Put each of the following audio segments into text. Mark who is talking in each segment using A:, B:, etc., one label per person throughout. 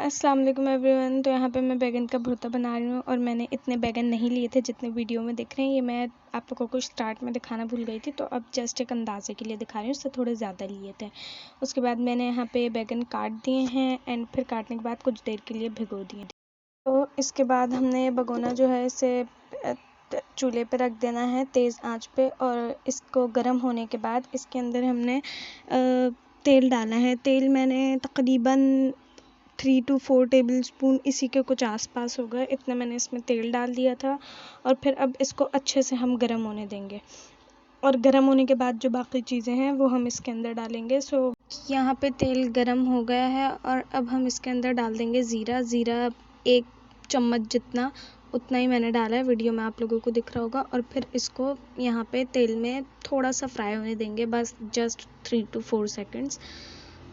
A: अस्सलाम वालेकुम एवरीवन। तो यहाँ पे मैं बैगन का भुर्ता बना रही हूँ और मैंने इतने बैगन नहीं लिए थे जितने वीडियो में दिख रहे हैं। ये मैं आप लोगों को स्टार्ट में दिखाना भूल गई थी, तो अब जस्ट एक अंदाजे के लिए दिखा रही हूँ। उससे थोड़े ज़्यादा लिए थे। उसके बाद मैंने यहाँ पे बैगन काट दिए हैं एंड फिर काटने के बाद कुछ देर के लिए भिगो दिए। तो इसके बाद हमने भगोना जो है इसे चूल्हे पे रख देना है तेज़ आंच पे, और इसको गर्म होने के बाद इसके अंदर हमने तेल डालना है। तेल मैंने तकरीबन 3 to 4 टेबल स्पून इसी के कुछ आसपास होगा, इतना मैंने इसमें तेल डाल दिया था। और फिर अब इसको अच्छे से हम गर्म होने देंगे, और गर्म होने के बाद जो बाकी चीज़ें हैं वो हम इसके अंदर डालेंगे। सो यहाँ पे तेल गर्म हो गया है और अब हम इसके अंदर डाल देंगे ज़ीरा 1 चम्मच जितना, उतना ही मैंने डाला है, वीडियो में आप लोगों को दिख रहा होगा। और फिर इसको यहाँ पे तेल में थोड़ा सा फ्राई होने देंगे, बस जस्ट 3 to 4 सेकेंड्स।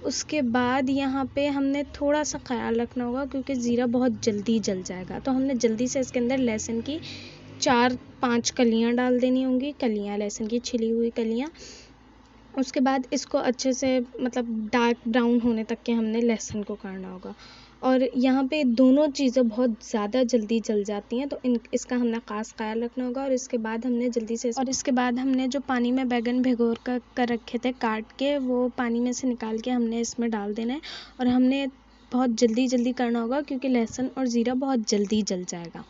A: उसके बाद यहाँ पे हमने थोड़ा सा ख्याल रखना होगा क्योंकि ज़ीरा बहुत जल्दी जल जाएगा, तो हमने जल्दी से इसके अंदर लहसुन की 4-5 कलियाँ डाल देनी होंगी, कलियाँ लहसुन की छिली हुई कलियाँ। उसके बाद इसको अच्छे से डार्क ब्राउन होने तक के हमने लहसुन को करना होगा। और यहाँ पे दोनों चीज़ें बहुत ज़्यादा जल्दी जल जाती हैं, तो इसका हमने ख़ास ख्याल रखना होगा। और इसके बाद हमने जो पानी में बैगन भिगो कर रखे थे काट के, वो पानी में से निकाल के हमने इसमें डाल देना है। और हमने बहुत जल्दी करना होगा क्योंकि लहसुन और ज़ीरा बहुत जल्दी जल जाएगा।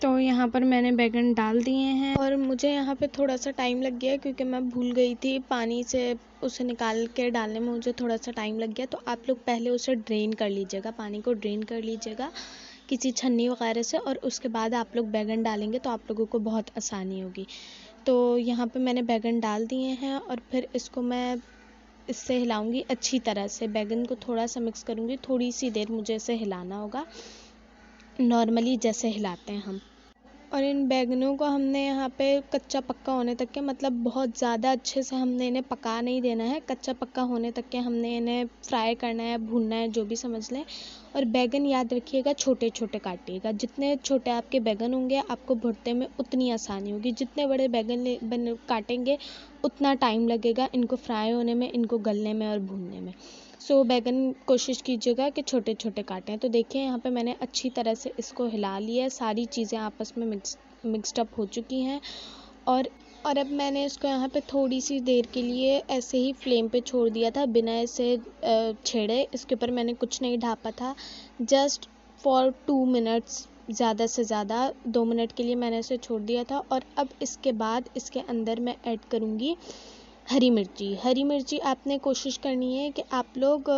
A: तो यहाँ पर मैंने बैगन डाल दिए हैं और मुझे यहाँ पे थोड़ा सा टाइम लग गया क्योंकि मैं भूल गई थी पानी से उसे निकाल के डालने में, मुझे थोड़ा सा टाइम लग गया। तो आप लोग पहले उसे ड्रेन कर लीजिएगा, पानी को ड्रेन कर लीजिएगा किसी छन्नी वगैरह से, और उसके बाद आप लोग बैगन डालेंगे तो आप लोगों को बहुत आसानी होगी। तो यहाँ पर मैंने बैगन डाल दिए हैं और फिर इसको मैं इससे हिलाऊँगी अच्छी तरह से। बैगन को थोड़ा सा मिक्स करूँगी, थोड़ी सी देर मुझे इसे हिलाना होगा, नॉर्मली जैसे हिलाते हैं हम। और इन बैगनों को हमने यहाँ पे कच्चा पक्का होने तक के, बहुत ज़्यादा अच्छे से हमने इन्हें पका नहीं देना है, कच्चा पक्का होने तक के हमने इन्हें फ्राई करना है, भूनना है, जो भी समझ लें। और बैगन याद रखिएगा छोटे छोटे काटिएगा, जितने छोटे आपके बैगन होंगे आपको भुर्ते में उतनी आसानी होगी। जितने बड़े बैगन काटेंगे उतना टाइम लगेगा इनको फ्राई होने में, इनको गलने में और भूनने में। सो बैगन कोशिश कीजिएगा कि छोटे छोटे काटें। तो देखिए यहाँ पे मैंने अच्छी तरह से इसको हिला लिया है, सारी चीज़ें आपस में मिक्सड अप हो चुकी हैं। और अब मैंने इसको यहाँ पे थोड़ी सी देर के लिए ऐसे ही फ्लेम पे छोड़ दिया था, बिना इसे छेड़े। इसके ऊपर मैंने कुछ नहीं ढापा था, जस्ट फॉर 2 मिनट्स, ज़्यादा से ज़्यादा 2 मिनट के लिए मैंने इसे छोड़ दिया था। और अब इसके बाद इसके अंदर मैं ऐड करूँगी हरी मिर्ची। आपने कोशिश करनी है कि आप लोग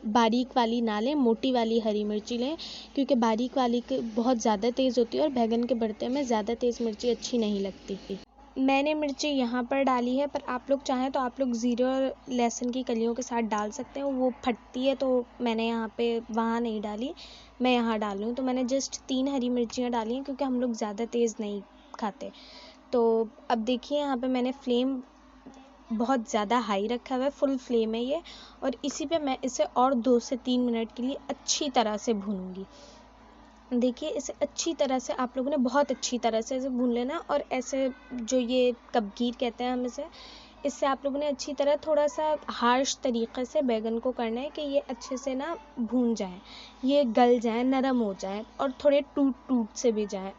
A: बारीक वाली ना लें, मोटी वाली हरी मिर्ची लें, क्योंकि बारीक वाली बहुत ज़्यादा तेज़ होती है और बैगन के भरते में ज़्यादा तेज़ मिर्ची अच्छी नहीं लगती। मैंने मिर्ची यहाँ पर डाली है, पर आप लोग चाहें तो आप लोग ज़ीरा और लहसुन की कलियों के साथ डाल सकते हैं, वो फटती है, तो मैंने यहाँ पे वहाँ नहीं डाली, मैं यहाँ डाल रही हूँ। तो मैंने जस्ट 3 हरी मिर्चियाँ डाली हैं क्योंकि हम लोग ज़्यादा तेज़ नहीं खाते। तो अब देखिए यहाँ पे मैंने फ्लेम बहुत ज़्यादा हाई रखा हुआ है, फुल फ्लेम है ये, और इसी पे मैं इसे और 2 से 3 मिनट के लिए अच्छी तरह से भूनूंगी। देखिए इसे अच्छी तरह से आप लोगों ने बहुत अच्छी तरह से इसे भून लेना। और ऐसे जो ये कबगीर कहते हैं हम इससे आप लोगों ने अच्छी तरह थोड़ा सा हार्श तरीक़े से बैगन को करना है कि ये अच्छे से ना भून जाए, ये गल जाए, नरम हो जाए और थोड़े टूट से भी जाए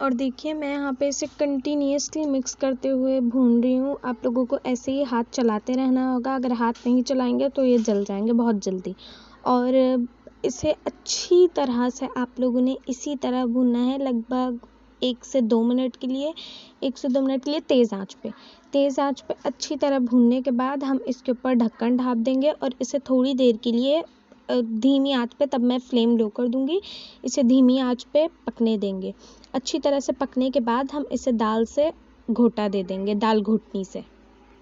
A: और देखिए मैं यहाँ पे इसे कंटिन्यूसली मिक्स करते हुए भून रही हूँ। आप लोगों को ऐसे ही हाथ चलाते रहना होगा, अगर हाथ नहीं चलाएंगे तो ये जल जाएंगे बहुत जल्दी। और इसे अच्छी तरह से आप लोगों ने इसी तरह भूनना है, लगभग 1 से 2 मिनट के लिए तेज़ आंच पे अच्छी तरह भूनने के बाद हम इसके ऊपर ढक्कन ढाप देंगे और इसे थोड़ी देर के लिए धीमी आंच पे, तब मैं फ्लेम लो कर दूंगी, इसे धीमी आंच पे पकने देंगे। अच्छी तरह से पकने के बाद हम इसे दाल से घोटा दे देंगे, दाल घोटनी से।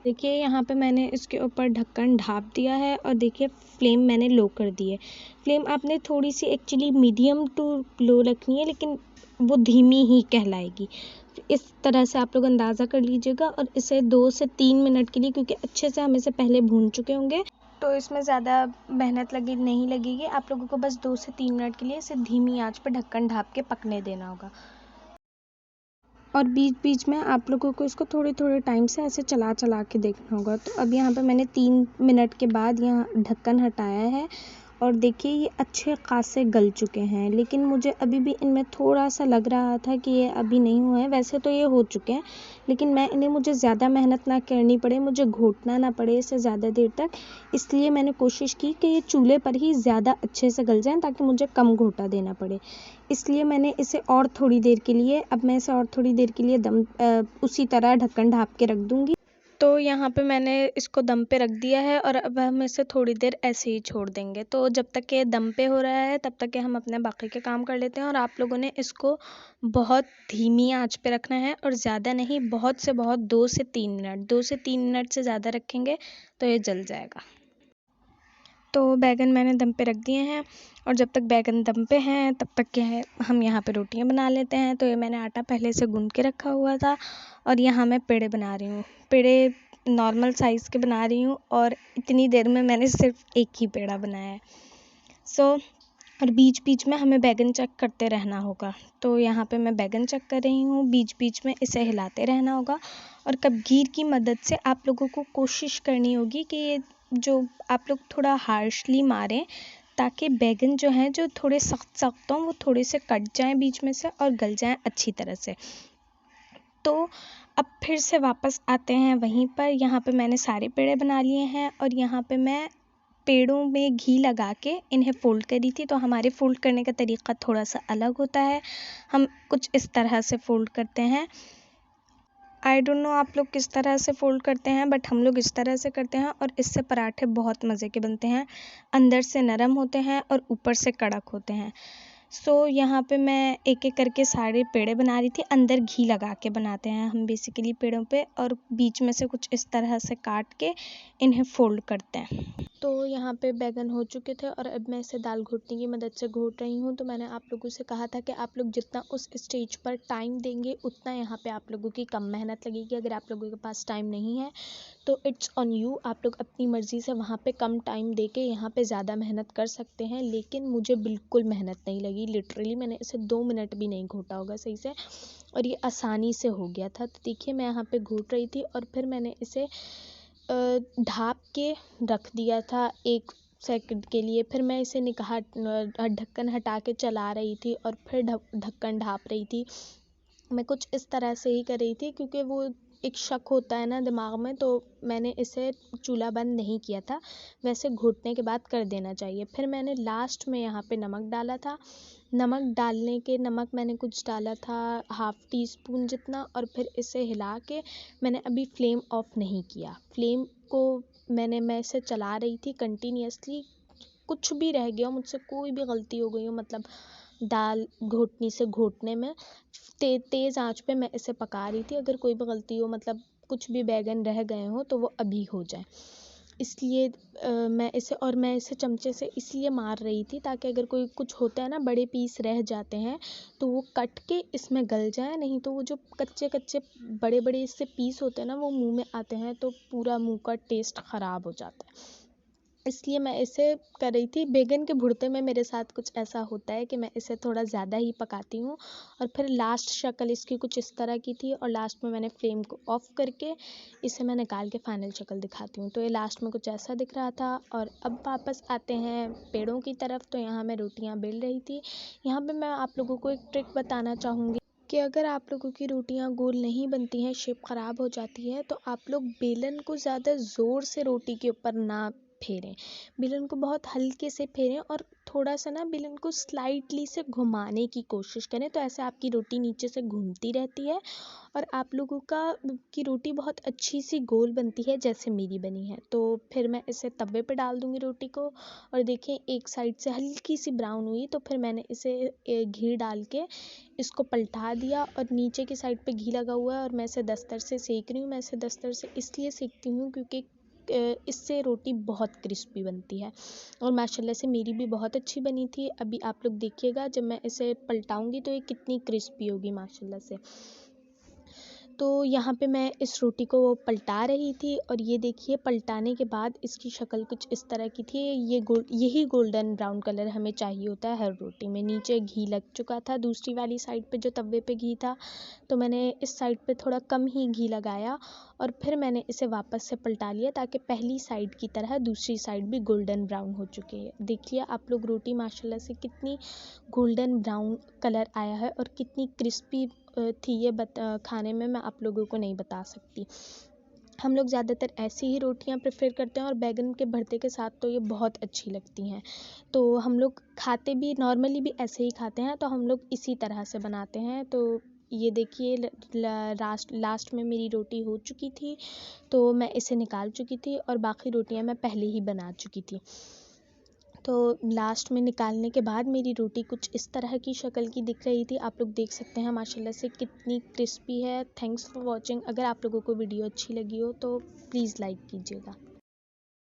A: देखिए यहाँ पे मैंने इसके ऊपर ढक्कन ढाप दिया है और देखिए फ्लेम मैंने लो कर दी है। फ्लेम आपने थोड़ी सी एक्चुअली मीडियम टू लो रखनी है, लेकिन वो धीमी ही कहलाएगी। इस तरह से आप लोग अंदाज़ा कर लीजिएगा और इसे 2 से 3 मिनट के लिए, क्योंकि अच्छे से हम इसे पहले भून चुके होंगे तो इसमें ज़्यादा मेहनत नहीं लगेगी। आप लोगों को बस 2 से 3 मिनट के लिए इसे धीमी आंच पर ढक्कन ढाप के पकने देना होगा। और बीच बीच में आप लोगों को इसको थोड़े थोड़े टाइम से ऐसे चला के देखना होगा। तो अब यहाँ पे मैंने 3 मिनट के बाद यहाँ ढक्कन हटाया है और देखिए ये अच्छे खासे गल चुके हैं, लेकिन मुझे अभी भी इनमें थोड़ा सा लग रहा था कि ये अभी नहीं हुए हैं। वैसे तो ये हो चुके हैं, लेकिन मुझे ज़्यादा मेहनत ना करनी पड़े, मुझे घोटना ना पड़े इसे ज़्यादा देर तक, इसलिए मैंने कोशिश की कि ये चूल्हे पर ही ज़्यादा अच्छे से गल जाएँ ताकि मुझे कम घोटा देना पड़े। इसलिए मैंने इसे और थोड़ी देर के लिए उसी तरह ढक्कन ढाँप के रख दूँगी। तो यहाँ पे मैंने इसको दम पे रख दिया है और अब हम इसे थोड़ी देर ऐसे ही छोड़ देंगे। तो जब तक ये दम पे हो रहा है तब तक के हम अपने बाकी के काम कर लेते हैं। और आप लोगों ने इसको बहुत धीमी आंच पे रखना है और ज़्यादा नहीं, बहुत से बहुत 2 से 3 मिनट, 2 से 3 मिनट से ज़्यादा रखेंगे तो ये जल जाएगा। तो बैगन मैंने दम पे रख दिए हैं और जब तक बैगन दम पे हैं तब तक क्या है, हम यहाँ पे रोटियाँ बना लेते हैं। तो ये मैंने आटा पहले से गूंद के रखा हुआ था और यहाँ मैं पेड़े बना रही हूँ। पेड़े नॉर्मल साइज़ के बना रही हूँ और इतनी देर में मैंने सिर्फ एक ही पेड़ा बनाया है। और बीच बीच में हमें बैगन चेक करते रहना होगा। तो यहाँ पे मैं बैगन चेक कर रही हूँ, बीच बीच में इसे हिलाते रहना होगा। और कबगीर की मदद से आप लोगों को कोशिश करनी होगी कि ये जो आप लोग थोड़ा हार्शली मारें, ताकि बैगन जो हैं जो थोड़े सख्त सख्त हों वो थोड़े से कट जाएं बीच में से और गल जाएं अच्छी तरह से। तो अब फिर से वापस आते हैं वहीं पर। यहाँ पे मैंने सारे पेड़े बना लिए हैं और यहाँ पे मैं पेड़ों में घी लगा के इन्हें फ़ोल्ड करी थी। तो हमारे फ़ोल्ड करने का तरीक़ा थोड़ा सा अलग होता है, हम कुछ इस तरह से फ़ोल्ड करते हैं। आई डोंट नो आप लोग किस तरह से फ़ोल्ड करते हैं, बट हम लोग इस तरह से करते हैं और इससे पराठे बहुत मज़े के बनते हैं। अंदर से नरम होते हैं और ऊपर से कड़क होते हैं। यहाँ पे मैं एक एक करके सारे पेड़े बना रही थी। अंदर घी लगा के बनाते हैं हम बेसिकली पेड़ों पे, और बीच में से कुछ इस तरह से काट के इन्हें फ़ोल्ड करते हैं। तो यहाँ पे बैगन हो चुके थे और अब मैं इसे दाल घोटने की मदद से घोट रही हूँ। तो मैंने आप लोगों से कहा था कि आप लोग जितना उस स्टेज पर टाइम देंगे उतना यहाँ पे आप लोगों की कम मेहनत लगेगी। अगर आप लोगों के पास टाइम नहीं है तो इट्स ऑन यू, आप लोग अपनी मर्ज़ी से वहाँ पे कम टाइम दे के यहाँ पे ज़्यादा मेहनत कर सकते हैं। लेकिन मुझे बिल्कुल मेहनत नहीं लगी, लिटरली मैंने इसे 2 मिनट भी नहीं घोटा होगा सही से और ये आसानी से हो गया था। तो देखिए मैं यहाँ पे घोट रही थी और फिर मैंने इसे ढाँप के रख दिया था 1 सेकंड के लिए। फिर मैं इसे ढक्कन हटा के चला रही थी और फिर ढक्कन ढाँप रही थी। मैं कुछ इस तरह से ही कर रही थी क्योंकि वो एक शक होता है ना दिमाग में, तो मैंने इसे चूल्हा बंद नहीं किया था। वैसे घोटने के बाद कर देना चाहिए। फिर मैंने लास्ट में यहाँ पे नमक डाला था। नमक मैंने कुछ डाला था हाफ़ टी स्पून जितना, और फिर इसे हिला के मैंने अभी फ्लेम ऑफ नहीं किया। फ्लेम को मैं इसे चला रही थी कंटिन्यूअसली। कुछ भी रह गया हो मुझसे, कोई भी गलती हो गई हो, मतलब दाल घोटनी से घोटने में तेज़ आंच पे मैं इसे पका रही थी। अगर कोई भी गलती हो, मतलब कुछ भी बैगन रह गए हो तो वो अभी हो जाए, इसलिए मैं इसे चमचे से इसलिए मार रही थी ताकि अगर कोई कुछ होता है ना, बड़े पीस रह जाते हैं तो वो कट के इसमें गल जाए। नहीं तो वो जो कच्चे कच्चे बड़े बड़े इससे पीस होते हैं ना, वो मुंह में आते हैं तो पूरा मुंह का टेस्ट ख़राब हो जाता है। इसलिए मैं इसे कर रही थी। बैगन के भुर्ते में मेरे साथ कुछ ऐसा होता है कि मैं इसे थोड़ा ज़्यादा ही पकाती हूँ। और फिर लास्ट शक्ल इसकी कुछ इस तरह की थी और लास्ट में मैंने फ्लेम को ऑफ़ करके इसे मैं निकाल के फ़ाइनल शक्ल दिखाती हूँ। तो ये लास्ट में कुछ ऐसा दिख रहा था। और अब वापस आते हैं पेड़ों की तरफ। तो यहाँ मैं रोटियाँ बेल रही थी। यहाँ पे मैं आप लोगों को एक ट्रिक बताना चाहूँगी कि अगर आप लोगों की रोटियां गोल नहीं बनती हैं, शेप ख़राब हो जाती है, तो आप लोग बेलन को ज़्यादा ज़ोर से रोटी के ऊपर ना फेरें। बेलन को बहुत हल्के से फेरें और थोड़ा सा ना बेलन को स्लाइटली से घुमाने की कोशिश करें। तो ऐसे आपकी रोटी नीचे से घूमती रहती है और आप लोगों की रोटी बहुत अच्छी सी गोल बनती है, जैसे मेरी बनी है। तो फिर मैं इसे तवे पे डाल दूँगी रोटी को। और देखिए एक साइड से हल्की सी ब्राउन हुई तो फिर मैंने इसे घी डाल के इसको पलटा दिया और नीचे की साइड पे घी लगा हुआ है और मैं इसे दस्तर से सेक रही हूँ। मैं इसे दस्तर से इसलिए सेकती हूँ क्योंकि इससे रोटी बहुत क्रिस्पी बनती है और माशाल्लाह से मेरी भी बहुत अच्छी बनी थी। अभी आप लोग देखिएगा जब मैं इसे पलटाऊँगी तो ये कितनी क्रिस्पी होगी माशाल्लाह से। तो यहाँ पे मैं इस रोटी को पलटा रही थी और ये देखिए पलटाने के बाद इसकी शक्ल कुछ इस तरह की थी। यही गोल्डन ब्राउन कलर हमें चाहिए होता है हर रोटी में। नीचे घी लग चुका था दूसरी वाली साइड पे जो तवे पे घी था, तो मैंने इस साइड पे थोड़ा कम ही घी लगाया और फिर मैंने इसे वापस से पलटा लिया ताकि पहली साइड की तरह दूसरी साइड भी गोल्डन ब्राउन हो चुकी है। देखिए आप लोग, रोटी माशाल्लाह से कितनी गोल्डन ब्राउन कलर आया है और कितनी क्रिस्पी थी ये खाने में मैं आप लोगों को नहीं बता सकती। हम लोग ज़्यादातर ऐसी ही रोटियां प्रेफर करते हैं और बैगन के भरते के साथ तो ये बहुत अच्छी लगती हैं। तो हम लोग खाते भी नॉर्मली भी ऐसे ही खाते हैं, तो हम लोग इसी तरह से बनाते हैं। तो ये देखिए लास्ट में मेरी रोटी हो चुकी थी, तो मैं इसे निकाल चुकी थी और बाकी रोटियां मैं पहले ही बना चुकी थी। तो लास्ट में निकालने के बाद मेरी रोटी कुछ इस तरह की शक्ल की दिख रही थी। आप लोग देख सकते हैं माशाल्लाह से कितनी क्रिस्पी है। Thanks for watching. अगर आप लोगों को वीडियो अच्छी लगी हो तो प्लीज़ लाइक कीजिएगा।